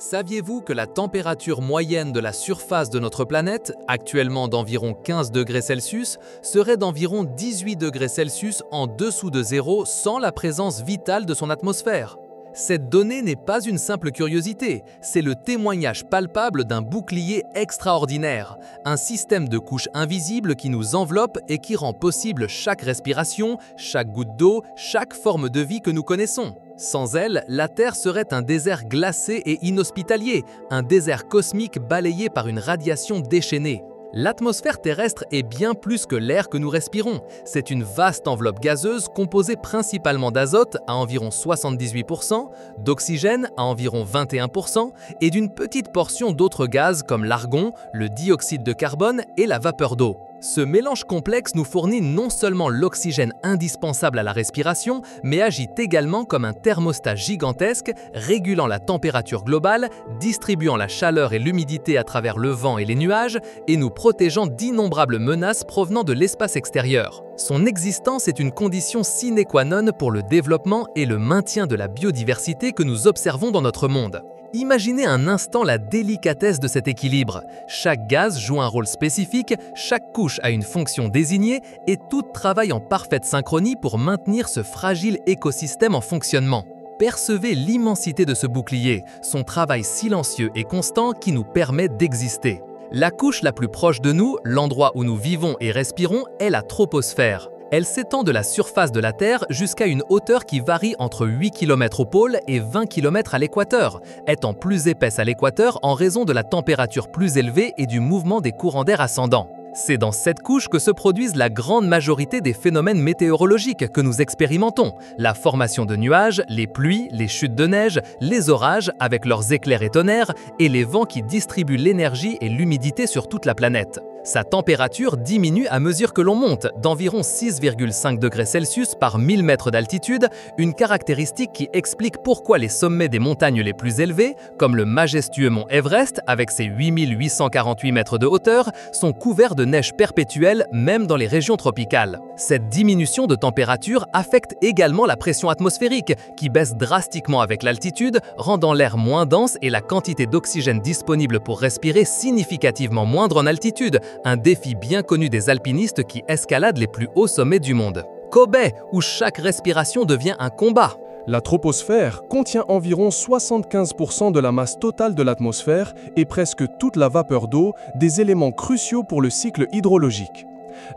Saviez-vous que la température moyenne de la surface de notre planète, actuellement d'environ 15 degrés Celsius, serait d'environ 18 degrés Celsius en dessous de zéro sans la présence vitale de son atmosphère? Cette donnée n'est pas une simple curiosité, c'est le témoignage palpable d'un bouclier extraordinaire, un système de couches invisibles qui nous enveloppe et qui rend possible chaque respiration, chaque goutte d'eau, chaque forme de vie que nous connaissons. Sans elle, la Terre serait un désert glacé et inhospitalier, un désert cosmique balayé par une radiation déchaînée. L'atmosphère terrestre est bien plus que l'air que nous respirons. C'est une vaste enveloppe gazeuse composée principalement d'azote à environ 78%, d'oxygène à environ 21% et d'une petite portion d'autres gaz comme l'argon, le dioxyde de carbone et la vapeur d'eau. Ce mélange complexe nous fournit non seulement l'oxygène indispensable à la respiration, mais agit également comme un thermostat gigantesque, régulant la température globale, distribuant la chaleur et l'humidité à travers le vent et les nuages, et nous protégeant d'innombrables menaces provenant de l'espace extérieur. Son existence est une condition sine qua non pour le développement et le maintien de la biodiversité que nous observons dans notre monde. Imaginez un instant la délicatesse de cet équilibre. Chaque gaz joue un rôle spécifique, chaque couche a une fonction désignée et tout travaille en parfaite synchronie pour maintenir ce fragile écosystème en fonctionnement. Percevez l'immensité de ce bouclier, son travail silencieux et constant qui nous permet d'exister. La couche la plus proche de nous, l'endroit où nous vivons et respirons, est la troposphère. Elle s'étend de la surface de la Terre jusqu'à une hauteur qui varie entre 8 km au pôle et 20 km à l'équateur, étant plus épaisse à l'équateur en raison de la température plus élevée et du mouvement des courants d'air ascendants. C'est dans cette couche que se produisent la grande majorité des phénomènes météorologiques que nous expérimentons, la formation de nuages, les pluies, les chutes de neige, les orages avec leurs éclairs et tonnerres et les vents qui distribuent l'énergie et l'humidité sur toute la planète. Sa température diminue à mesure que l'on monte, d'environ 6,5 degrés Celsius par 1000 mètres d'altitude, une caractéristique qui explique pourquoi les sommets des montagnes les plus élevées, comme le majestueux mont Everest avec ses 8848 mètres de hauteur, sont couverts de neige perpétuelle même dans les régions tropicales. Cette diminution de température affecte également la pression atmosphérique, qui baisse drastiquement avec l'altitude, rendant l'air moins dense et la quantité d'oxygène disponible pour respirer significativement moindre en altitude, un défi bien connu des alpinistes qui escaladent les plus hauts sommets du monde. Kobe, où chaque respiration devient un combat. La troposphère contient environ 75% de la masse totale de l'atmosphère et presque toute la vapeur d'eau, des éléments cruciaux pour le cycle hydrologique.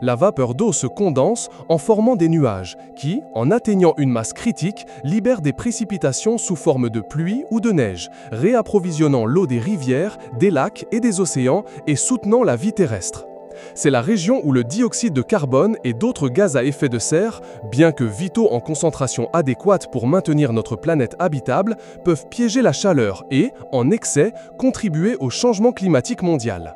La vapeur d'eau se condense en formant des nuages qui, en atteignant une masse critique, libèrent des précipitations sous forme de pluie ou de neige, réapprovisionnant l'eau des rivières, des lacs et des océans et soutenant la vie terrestre. C'est la région où le dioxyde de carbone et d'autres gaz à effet de serre, bien que vitaux en concentration adéquate pour maintenir notre planète habitable, peuvent piéger la chaleur et, en excès, contribuer au changement climatique mondial.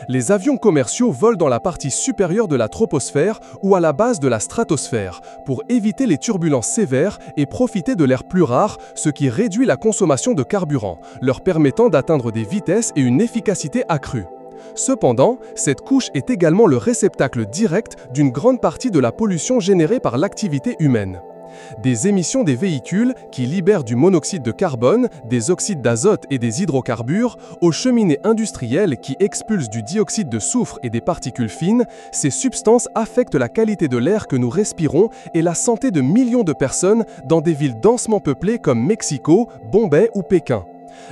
Les avions commerciaux volent dans la partie supérieure de la troposphère ou à la base de la stratosphère pour éviter les turbulences sévères et profiter de l'air plus rare, ce qui réduit la consommation de carburant, leur permettant d'atteindre des vitesses et une efficacité accrue. Cependant, cette couche est également le réceptacle direct d'une grande partie de la pollution générée par l'activité humaine. Des émissions des véhicules qui libèrent du monoxyde de carbone, des oxydes d'azote et des hydrocarbures, aux cheminées industrielles qui expulsent du dioxyde de soufre et des particules fines, ces substances affectent la qualité de l'air que nous respirons et la santé de millions de personnes dans des villes densément peuplées comme Mexico, Bombay ou Pékin.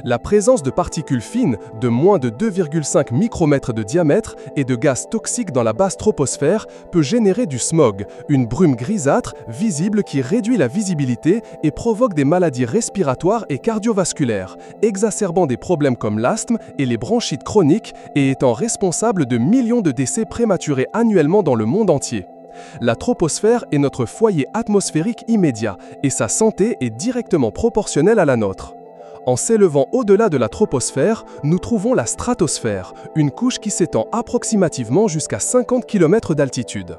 La présence de particules fines de moins de 2,5 micromètres de diamètre et de gaz toxiques dans la basse troposphère peut générer du smog, une brume grisâtre visible qui réduit la visibilité et provoque des maladies respiratoires et cardiovasculaires, exacerbant des problèmes comme l'asthme et les bronchites chroniques et étant responsable de millions de décès prématurés annuellement dans le monde entier. La troposphère est notre foyer atmosphérique immédiat et sa santé est directement proportionnelle à la nôtre. En s'élevant au-delà de la troposphère, nous trouvons la stratosphère, une couche qui s'étend approximativement jusqu'à 50 km d'altitude.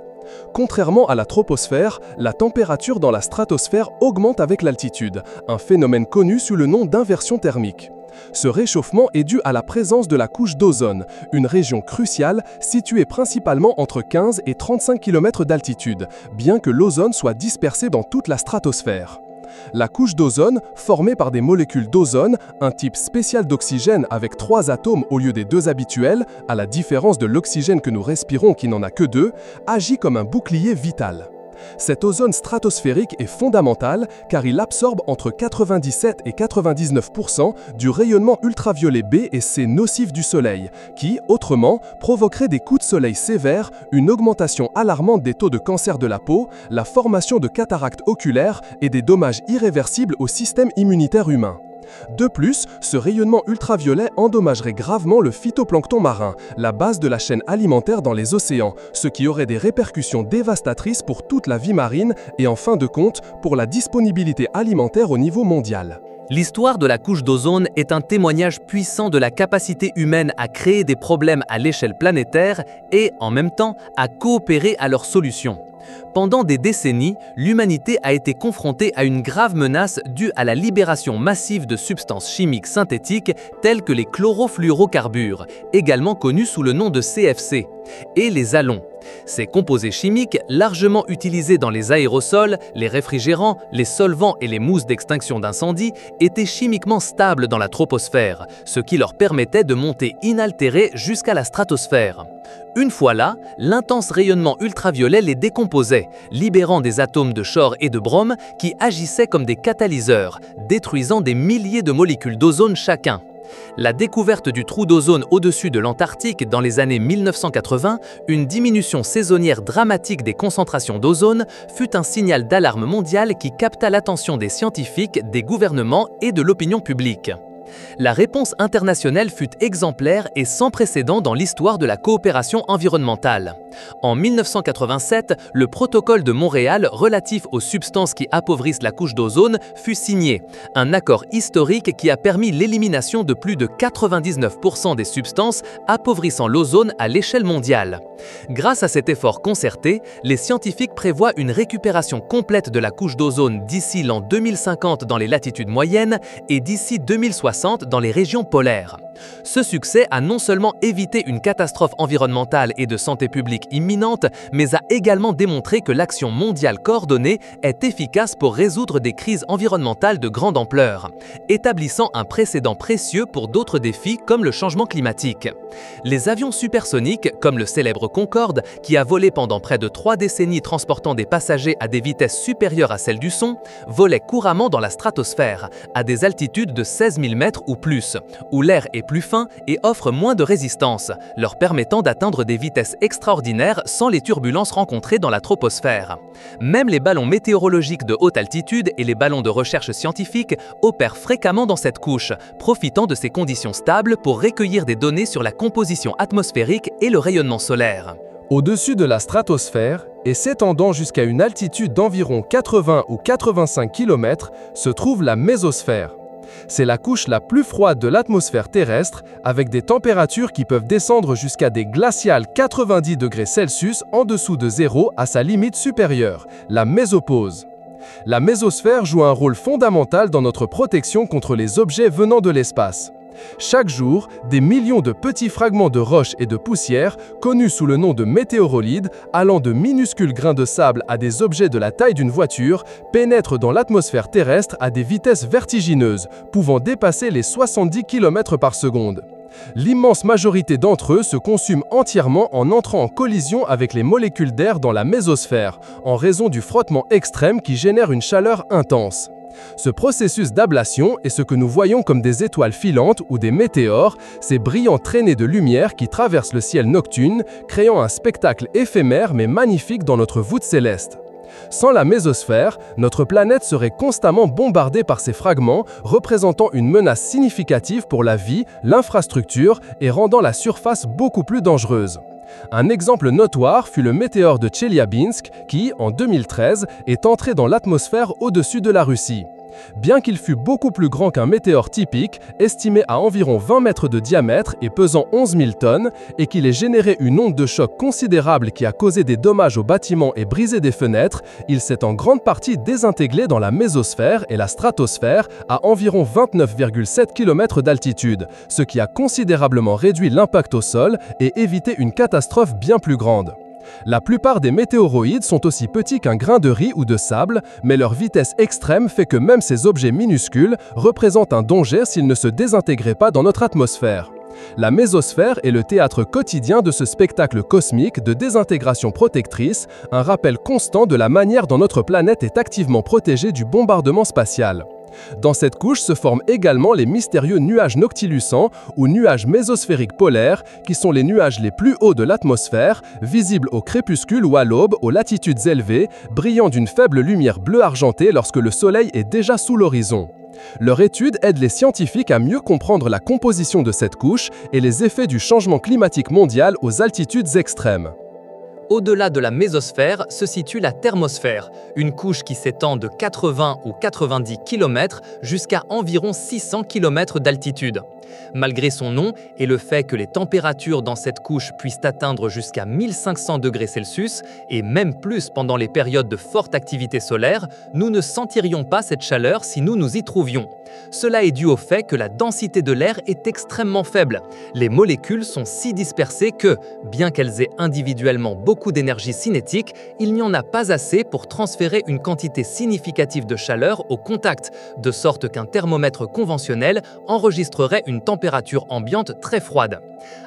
Contrairement à la troposphère, la température dans la stratosphère augmente avec l'altitude, un phénomène connu sous le nom d'inversion thermique. Ce réchauffement est dû à la présence de la couche d'ozone, une région cruciale située principalement entre 15 et 35 km d'altitude, bien que l'ozone soit dispersé dans toute la stratosphère. La couche d'ozone, formée par des molécules d'ozone, un type spécial d'oxygène avec 3 atomes au lieu des 2 habituels, à la différence de l'oxygène que nous respirons qui n'en a que 2, agit comme un bouclier vital. Cet ozone stratosphérique est fondamental car il absorbe entre 97 et 99% du rayonnement ultraviolet B et C nocif du Soleil, qui, autrement, provoquerait des coups de soleil sévères, une augmentation alarmante des taux de cancer de la peau, la formation de cataractes oculaires et des dommages irréversibles au système immunitaire humain. De plus, ce rayonnement ultraviolet endommagerait gravement le phytoplancton marin, la base de la chaîne alimentaire dans les océans, ce qui aurait des répercussions dévastatrices pour toute la vie marine et en fin de compte pour la disponibilité alimentaire au niveau mondial. L'histoire de la couche d'ozone est un témoignage puissant de la capacité humaine à créer des problèmes à l'échelle planétaire et, en même temps, à coopérer à leur solution. Pendant des décennies, l'humanité a été confrontée à une grave menace due à la libération massive de substances chimiques synthétiques telles que les chlorofluorocarbures, également connus sous le nom de CFC, et les halons. Ces composés chimiques, largement utilisés dans les aérosols, les réfrigérants, les solvants et les mousses d'extinction d'incendie, étaient chimiquement stables dans la troposphère, ce qui leur permettait de monter inaltérés jusqu'à la stratosphère. Une fois là, l'intense rayonnement ultraviolet les décomposait, libérant des atomes de chore et de brome qui agissaient comme des catalyseurs, détruisant des milliers de molécules d'ozone chacun. La découverte du trou d'ozone au-dessus de l'Antarctique dans les années 1980, une diminution saisonnière dramatique des concentrations d'ozone, fut un signal d'alarme mondiale qui capta l'attention des scientifiques, des gouvernements et de l'opinion publique. La réponse internationale fut exemplaire et sans précédent dans l'histoire de la coopération environnementale. En 1987, le protocole de Montréal relatif aux substances qui appauvrissent la couche d'ozone fut signé, un accord historique qui a permis l'élimination de plus de 99% des substances appauvrissant l'ozone à l'échelle mondiale. Grâce à cet effort concerté, les scientifiques prévoient une récupération complète de la couche d'ozone d'ici l'an 2050 dans les latitudes moyennes et d'ici 2060 dans les régions polaires. Ce succès a non seulement évité une catastrophe environnementale et de santé publique imminente, mais a également démontré que l'action mondiale coordonnée est efficace pour résoudre des crises environnementales de grande ampleur, établissant un précédent précieux pour d'autres défis comme le changement climatique. Les avions supersoniques, comme le célèbre Concorde, qui a volé pendant près de 3 décennies transportant des passagers à des vitesses supérieures à celles du son, volaient couramment dans la stratosphère, à des altitudes de 16 000 mètres ou plus, où l'air est plus fin et offre moins de résistance, leur permettant d'atteindre des vitesses extraordinaires sans les turbulences rencontrées dans la troposphère. Même les ballons météorologiques de haute altitude et les ballons de recherche scientifique opèrent fréquemment dans cette couche, profitant de ces conditions stables pour recueillir des données sur la composition atmosphérique et le rayonnement solaire. Au-dessus de la stratosphère, et s'étendant jusqu'à une altitude d'environ 80 ou 85 km, se trouve la mésosphère. C'est la couche la plus froide de l'atmosphère terrestre, avec des températures qui peuvent descendre jusqu'à des glaciales 90 degrés Celsius en dessous de zéro à sa limite supérieure, la mésopause. La mésosphère joue un rôle fondamental dans notre protection contre les objets venant de l'espace. Chaque jour, des millions de petits fragments de roches et de poussière, connus sous le nom de météorolides, allant de minuscules grains de sable à des objets de la taille d'une voiture, pénètrent dans l'atmosphère terrestre à des vitesses vertigineuses, pouvant dépasser les 70 km par seconde. L'immense majorité d'entre eux se consument entièrement en entrant en collision avec les molécules d'air dans la mésosphère, en raison du frottement extrême qui génère une chaleur intense. Ce processus d'ablation est ce que nous voyons comme des étoiles filantes ou des météores, ces brillants traînées de lumière qui traversent le ciel nocturne, créant un spectacle éphémère mais magnifique dans notre voûte céleste. Sans la mésosphère, notre planète serait constamment bombardée par ces fragments, représentant une menace significative pour la vie, l'infrastructure et rendant la surface beaucoup plus dangereuse. Un exemple notoire fut le météore de Tcheliabinsk qui, en 2013, est entré dans l'atmosphère au-dessus de la Russie. Bien qu'il fût beaucoup plus grand qu'un météore typique, estimé à environ 20 mètres de diamètre et pesant 11 000 tonnes, et qu'il ait généré une onde de choc considérable qui a causé des dommages aux bâtiments et brisé des fenêtres, il s'est en grande partie désintégré dans la mésosphère et la stratosphère à environ 29,7 km d'altitude, ce qui a considérablement réduit l'impact au sol et évité une catastrophe bien plus grande. La plupart des météoroïdes sont aussi petits qu'un grain de riz ou de sable, mais leur vitesse extrême fait que même ces objets minuscules représentent un danger s'ils ne se désintégraient pas dans notre atmosphère. La mésosphère est le théâtre quotidien de ce spectacle cosmique de désintégration protectrice, un rappel constant de la manière dont notre planète est activement protégée du bombardement spatial. Dans cette couche se forment également les mystérieux nuages noctilucents ou nuages mésosphériques polaires, qui sont les nuages les plus hauts de l'atmosphère, visibles au crépuscule ou à l'aube aux latitudes élevées, brillant d'une faible lumière bleu argentée lorsque le soleil est déjà sous l'horizon. Leur étude aide les scientifiques à mieux comprendre la composition de cette couche et les effets du changement climatique mondial aux altitudes extrêmes. Au-delà de la mésosphère se situe la thermosphère, une couche qui s'étend de 80 ou 90 km jusqu'à environ 600 km d'altitude. Malgré son nom et le fait que les températures dans cette couche puissent atteindre jusqu'à 1500 degrés Celsius et même plus pendant les périodes de forte activité solaire, nous ne sentirions pas cette chaleur si nous nous y trouvions. Cela est dû au fait que la densité de l'air est extrêmement faible. Les molécules sont si dispersées que, bien qu'elles aient individuellement beaucoup d'énergie cinétique, il n'y en a pas assez pour transférer une quantité significative de chaleur au contact, de sorte qu'un thermomètre conventionnel enregistrerait une température ambiante très froide.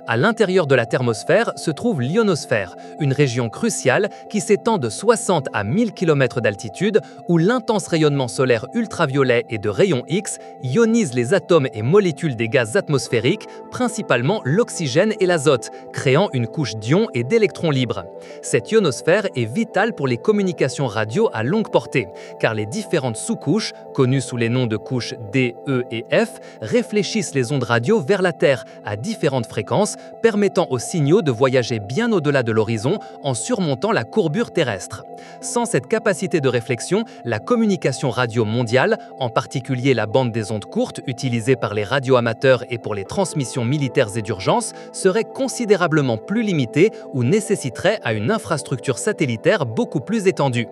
À l'intérieur de la thermosphère se trouve l'ionosphère, une région cruciale qui s'étend de 60 à 1000 km d'altitude où l'intense rayonnement solaire ultraviolet et de rayons X ionise les atomes et molécules des gaz atmosphériques, principalement l'oxygène et l'azote, créant une couche d'ions et d'électrons libres. Cette ionosphère est vitale pour les communications radio à longue portée, car les différentes sous-couches, connues sous les noms de couches D, E et F, réfléchissent les ondes radio vers la Terre à différentes fréquences, permettant aux signaux de voyager bien au-delà de l'horizon en surmontant la courbure terrestre. Sans cette capacité de réflexion, la communication radio mondiale, en particulier la bande des ondes courtes utilisée par les radioamateurs et pour les transmissions militaires et d'urgence, serait considérablement plus limitée ou nécessiterait à une infrastructure satellitaire beaucoup plus étendue.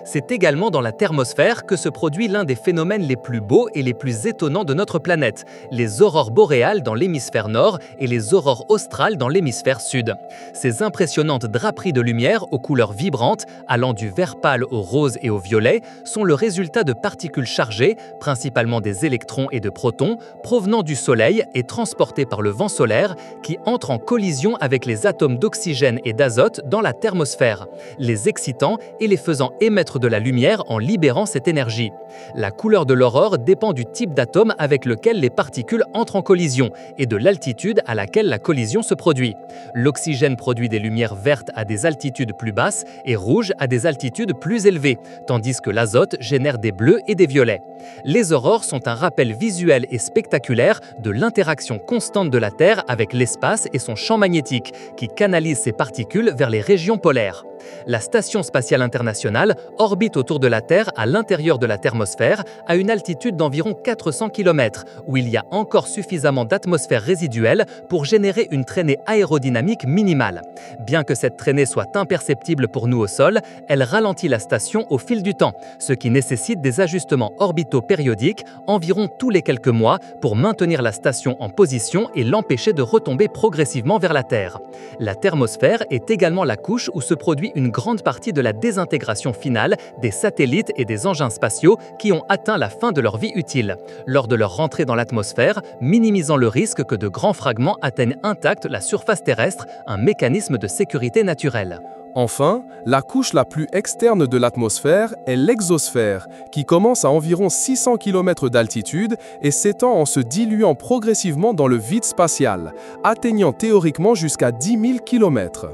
C'est également dans la thermosphère que se produit l'un des phénomènes les plus beaux et les plus étonnants de notre planète, les aurores boréales dans l'hémisphère nord et les aurores australes dans l'hémisphère sud. Ces impressionnantes draperies de lumière aux couleurs vibrantes, allant du vert pâle au rose et au violet, sont le résultat de particules chargées, principalement des électrons et de protons, provenant du Soleil et transportés par le vent solaire, qui entrent en collision avec les atomes d'oxygène et d'azote dans la thermosphère, les excitant et les faisant émettre de la lumière en libérant cette énergie. La couleur de l'aurore dépend du type d'atome avec lequel les particules entrent en collision et de l'altitude à laquelle la collision se produit. L'oxygène produit des lumières vertes à des altitudes plus basses et rouges à des altitudes plus élevées, tandis que l'azote génère des bleus et des violets. Les aurores sont un rappel visuel et spectaculaire de l'interaction constante de la Terre avec l'espace et son champ magnétique, qui canalise ces particules vers les régions polaires. La Station spatiale internationale orbite autour de la Terre à l'intérieur de la thermosphère à une altitude d'environ 400 km, où il y a encore suffisamment d'atmosphère résiduelle pour générer une traînée aérodynamique minimale. Bien que cette traînée soit imperceptible pour nous au sol, elle ralentit la station au fil du temps, ce qui nécessite des ajustements orbitaux périodiques environ tous les quelques mois pour maintenir la station en position et l'empêcher de retomber progressivement vers la Terre. La thermosphère est également la couche où se produit une grande partie de la désintégration finale des satellites et des engins spatiaux qui ont atteint la fin de leur vie utile, lors de leur rentrée dans l'atmosphère, minimisant le risque que de grands fragments atteignent intacte la surface terrestre, un mécanisme de sécurité naturelle. Enfin, la couche la plus externe de l'atmosphère est l'exosphère, qui commence à environ 600 km d'altitude et s'étend en se diluant progressivement dans le vide spatial, atteignant théoriquement jusqu'à 10 000 km.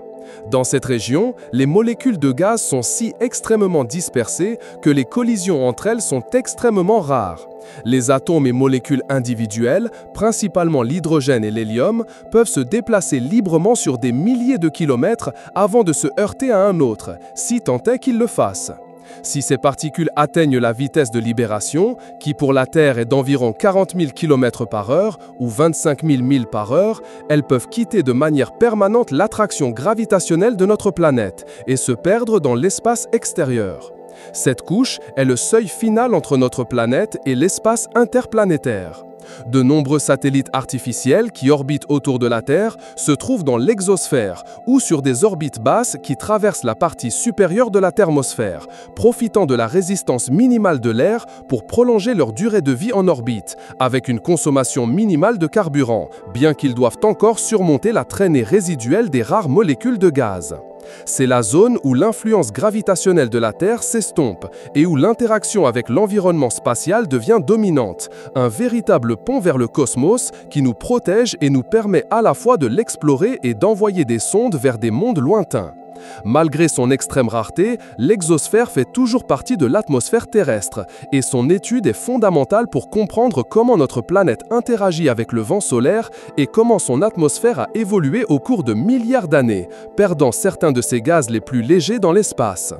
Dans cette région, les molécules de gaz sont si extrêmement dispersées que les collisions entre elles sont extrêmement rares. Les atomes et molécules individuelles, principalement l'hydrogène et l'hélium, peuvent se déplacer librement sur des milliers de kilomètres avant de se heurter à un autre, si tant est qu'ils le fassent. Si ces particules atteignent la vitesse de libération, qui pour la Terre est d'environ 40 000 km/h ou 25 000 milles par heure, elles peuvent quitter de manière permanente l'attraction gravitationnelle de notre planète et se perdre dans l'espace extérieur. Cette couche est le seuil final entre notre planète et l'espace interplanétaire. De nombreux satellites artificiels qui orbitent autour de la Terre se trouvent dans l'exosphère ou sur des orbites basses qui traversent la partie supérieure de la thermosphère, profitant de la résistance minimale de l'air pour prolonger leur durée de vie en orbite, avec une consommation minimale de carburant, bien qu'ils doivent encore surmonter la traînée résiduelle des rares molécules de gaz. C'est la zone où l'influence gravitationnelle de la Terre s'estompe et où l'interaction avec l'environnement spatial devient dominante, un véritable pont vers le cosmos qui nous protège et nous permet à la fois de l'explorer et d'envoyer des sondes vers des mondes lointains. Malgré son extrême rareté, l'exosphère fait toujours partie de l'atmosphère terrestre et son étude est fondamentale pour comprendre comment notre planète interagit avec le vent solaire et comment son atmosphère a évolué au cours de milliards d'années, perdant certains de ses gaz les plus légers dans l'espace.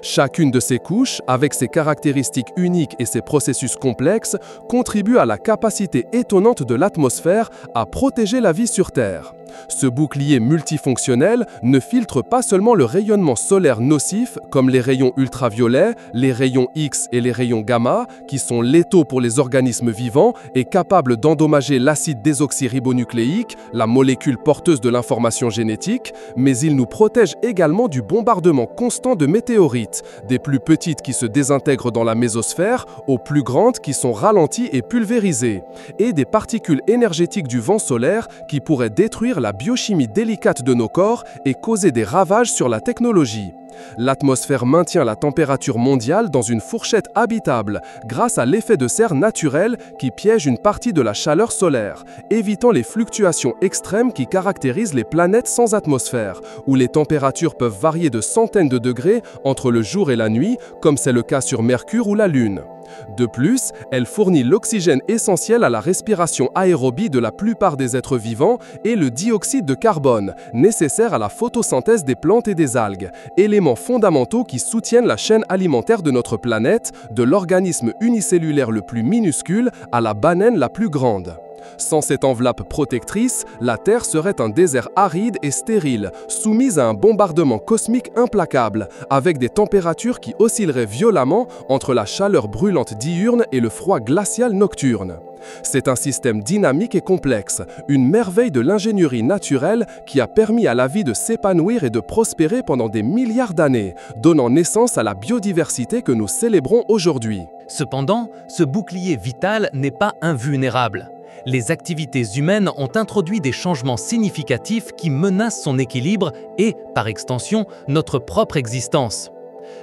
Chacune de ces couches, avec ses caractéristiques uniques et ses processus complexes, contribue à la capacité étonnante de l'atmosphère à protéger la vie sur Terre. Ce bouclier multifonctionnel ne filtre pas seulement le rayonnement solaire nocif, comme les rayons ultraviolets, les rayons X et les rayons gamma, qui sont létaux pour les organismes vivants et capables d'endommager l'acide désoxyribonucléique, la molécule porteuse de l'information génétique, mais il nous protège également du bombardement constant de météorites, des plus petites qui se désintègrent dans la mésosphère, aux plus grandes qui sont ralenties et pulvérisées, et des particules énergétiques du vent solaire qui pourraient détruire la biochimie délicate de nos corps et causer des ravages sur la technologie. L'atmosphère maintient la température mondiale dans une fourchette habitable grâce à l'effet de serre naturel qui piège une partie de la chaleur solaire, évitant les fluctuations extrêmes qui caractérisent les planètes sans atmosphère, où les températures peuvent varier de centaines de degrés entre le jour et la nuit, comme c'est le cas sur Mercure ou la Lune. De plus, elle fournit l'oxygène essentiel à la respiration aérobie de la plupart des êtres vivants et le dioxyde de carbone, nécessaire à la photosynthèse des plantes et des algues, éléments fondamentaux qui soutiennent la chaîne alimentaire de notre planète, de l'organisme unicellulaire le plus minuscule à la baleine la plus grande. Sans cette enveloppe protectrice, la Terre serait un désert aride et stérile, soumise à un bombardement cosmique implacable, avec des températures qui oscilleraient violemment entre la chaleur brûlante diurne et le froid glacial nocturne. C'est un système dynamique et complexe, une merveille de l'ingénierie naturelle qui a permis à la vie de s'épanouir et de prospérer pendant des milliards d'années, donnant naissance à la biodiversité que nous célébrons aujourd'hui. Cependant, ce bouclier vital n'est pas invulnérable. Les activités humaines ont introduit des changements significatifs qui menacent son équilibre et, par extension, notre propre existence.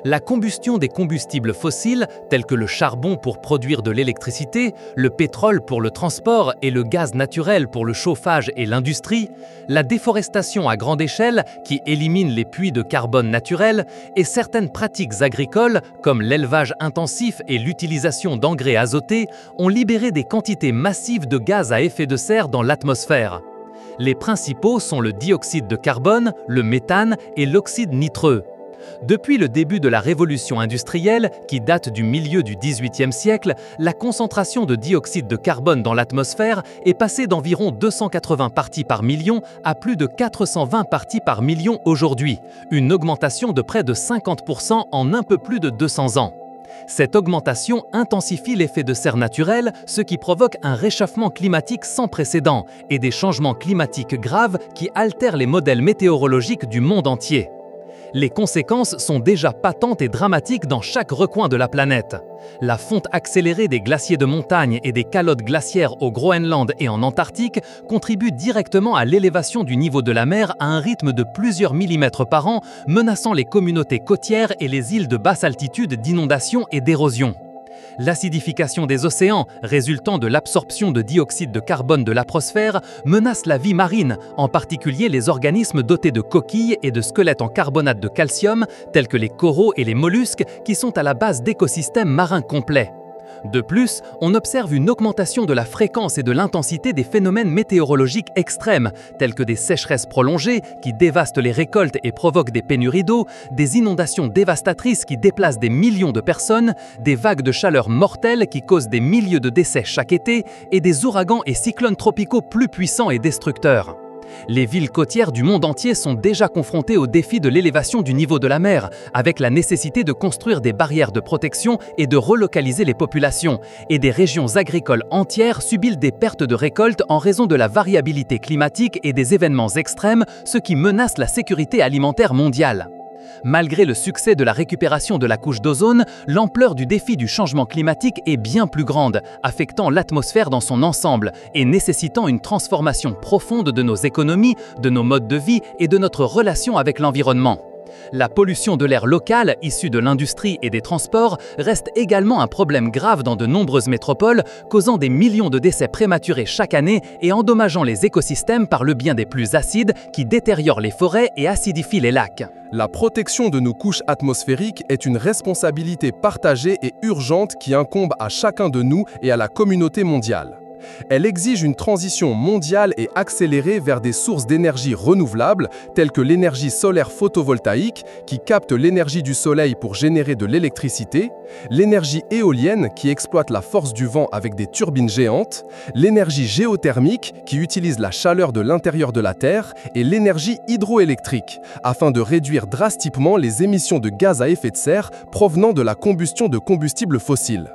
La combustion des combustibles fossiles, tels que le charbon pour produire de l'électricité, le pétrole pour le transport et le gaz naturel pour le chauffage et l'industrie, la déforestation à grande échelle qui élimine les puits de carbone naturels et certaines pratiques agricoles comme l'élevage intensif et l'utilisation d'engrais azotés ont libéré des quantités massives de gaz à effet de serre dans l'atmosphère. Les principaux sont le dioxyde de carbone, le méthane et l'oxyde nitreux. Depuis le début de la révolution industrielle, qui date du milieu du XVIIIe siècle, la concentration de dioxyde de carbone dans l'atmosphère est passée d'environ 280 parties par million à plus de 420 parties par million aujourd'hui, une augmentation de près de 50% en un peu plus de 200 ans. Cette augmentation intensifie l'effet de serre naturel, ce qui provoque un réchauffement climatique sans précédent et des changements climatiques graves qui altèrent les modèles météorologiques du monde entier. Les conséquences sont déjà patentes et dramatiques dans chaque recoin de la planète. La fonte accélérée des glaciers de montagne et des calottes glaciaires au Groenland et en Antarctique contribue directement à l'élévation du niveau de la mer à un rythme de plusieurs millimètres par an, menaçant les communautés côtières et les îles de basse altitude d'inondations et d'érosion. L'acidification des océans, résultant de l'absorption de dioxyde de carbone de l'aprosphère, menace la vie marine, en particulier les organismes dotés de coquilles et de squelettes en carbonate de calcium, tels que les coraux et les mollusques, qui sont à la base d'écosystèmes marins complets. De plus, on observe une augmentation de la fréquence et de l'intensité des phénomènes météorologiques extrêmes, tels que des sécheresses prolongées qui dévastent les récoltes et provoquent des pénuries d'eau, des inondations dévastatrices qui déplacent des millions de personnes, des vagues de chaleur mortelles qui causent des milliers de décès chaque été et des ouragans et cyclones tropicaux plus puissants et destructeurs. Les villes côtières du monde entier sont déjà confrontées au défi de l'élévation du niveau de la mer, avec la nécessité de construire des barrières de protection et de relocaliser les populations. Et des régions agricoles entières subissent des pertes de récoltes en raison de la variabilité climatique et des événements extrêmes, ce qui menace la sécurité alimentaire mondiale. Malgré le succès de la récupération de la couche d'ozone, l'ampleur du défi du changement climatique est bien plus grande, affectant l'atmosphère dans son ensemble et nécessitant une transformation profonde de nos économies, de nos modes de vie et de notre relation avec l'environnement. La pollution de l'air local, issue de l'industrie et des transports, reste également un problème grave dans de nombreuses métropoles, causant des millions de décès prématurés chaque année et endommageant les écosystèmes par le biais des pluies acides qui détériorent les forêts et acidifient les lacs. La protection de nos couches atmosphériques est une responsabilité partagée et urgente qui incombe à chacun de nous et à la communauté mondiale. Elle exige une transition mondiale et accélérée vers des sources d'énergie renouvelables, telles que l'énergie solaire photovoltaïque, qui capte l'énergie du soleil pour générer de l'électricité, l'énergie éolienne, qui exploite la force du vent avec des turbines géantes, l'énergie géothermique, qui utilise la chaleur de l'intérieur de la Terre, et l'énergie hydroélectrique, afin de réduire drastiquement les émissions de gaz à effet de serre provenant de la combustion de combustibles fossiles.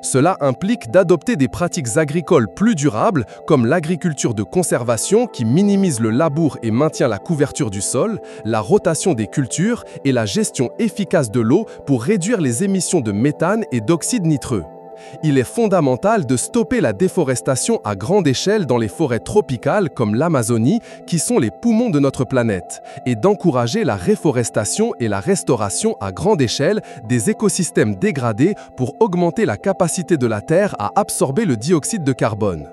Cela implique d'adopter des pratiques agricoles plus durables, comme l'agriculture de conservation qui minimise le labour et maintient la couverture du sol, la rotation des cultures et la gestion efficace de l'eau pour réduire les émissions de méthane et d'oxyde nitreux. Il est fondamental de stopper la déforestation à grande échelle dans les forêts tropicales comme l'Amazonie, qui sont les poumons de notre planète, et d'encourager la réforestation et la restauration à grande échelle des écosystèmes dégradés pour augmenter la capacité de la Terre à absorber le dioxyde de carbone.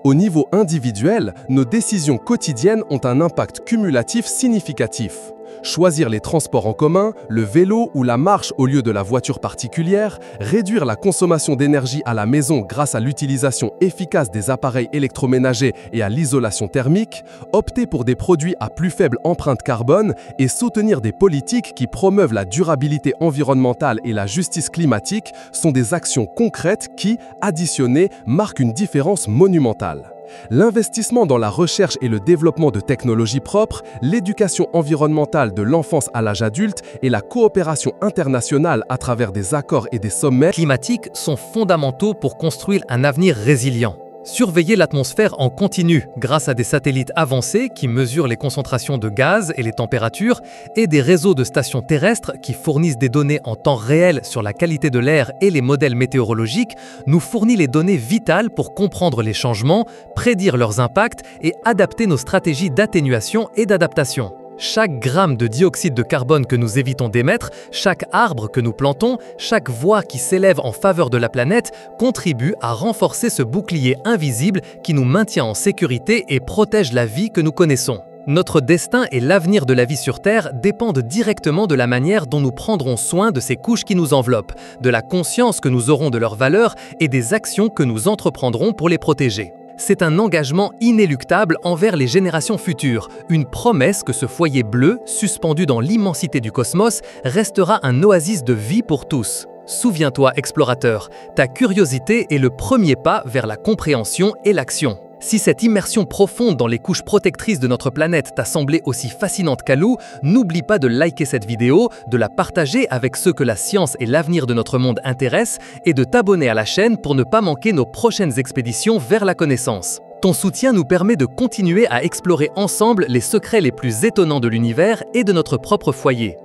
Au niveau individuel, nos décisions quotidiennes ont un impact cumulatif significatif. Choisir les transports en commun, le vélo ou la marche au lieu de la voiture particulière, réduire la consommation d'énergie à la maison grâce à l'utilisation efficace des appareils électroménagers et à l'isolation thermique, opter pour des produits à plus faible empreinte carbone et soutenir des politiques qui promeuvent la durabilité environnementale et la justice climatique sont des actions concrètes qui, additionnées, marquent une différence monumentale. L'investissement dans la recherche et le développement de technologies propres, l'éducation environnementale de l'enfance à l'âge adulte et la coopération internationale à travers des accords et des sommets Climatiques sont fondamentaux pour construire un avenir résilient. Surveiller l'atmosphère en continu grâce à des satellites avancés qui mesurent les concentrations de gaz et les températures et des réseaux de stations terrestres qui fournissent des données en temps réel sur la qualité de l'air et les modèles météorologiques nous fournit les données vitales pour comprendre les changements, prédire leurs impacts et adapter nos stratégies d'atténuation et d'adaptation. Chaque gramme de dioxyde de carbone que nous évitons d'émettre, chaque arbre que nous plantons, chaque voix qui s'élève en faveur de la planète contribue à renforcer ce bouclier invisible qui nous maintient en sécurité et protège la vie que nous connaissons. Notre destin et l'avenir de la vie sur Terre dépendent directement de la manière dont nous prendrons soin de ces couches qui nous enveloppent, de la conscience que nous aurons de leurs valeurs et des actions que nous entreprendrons pour les protéger. C'est un engagement inéluctable envers les générations futures, une promesse que ce foyer bleu, suspendu dans l'immensité du cosmos, restera un oasis de vie pour tous. Souviens-toi, explorateur, ta curiosité est le premier pas vers la compréhension et l'action. Si cette immersion profonde dans les couches protectrices de notre planète t'a semblé aussi fascinante qu'Alou, n'oublie pas de liker cette vidéo, de la partager avec ceux que la science et l'avenir de notre monde intéressent et de t'abonner à la chaîne pour ne pas manquer nos prochaines expéditions vers la connaissance. Ton soutien nous permet de continuer à explorer ensemble les secrets les plus étonnants de l'univers et de notre propre foyer.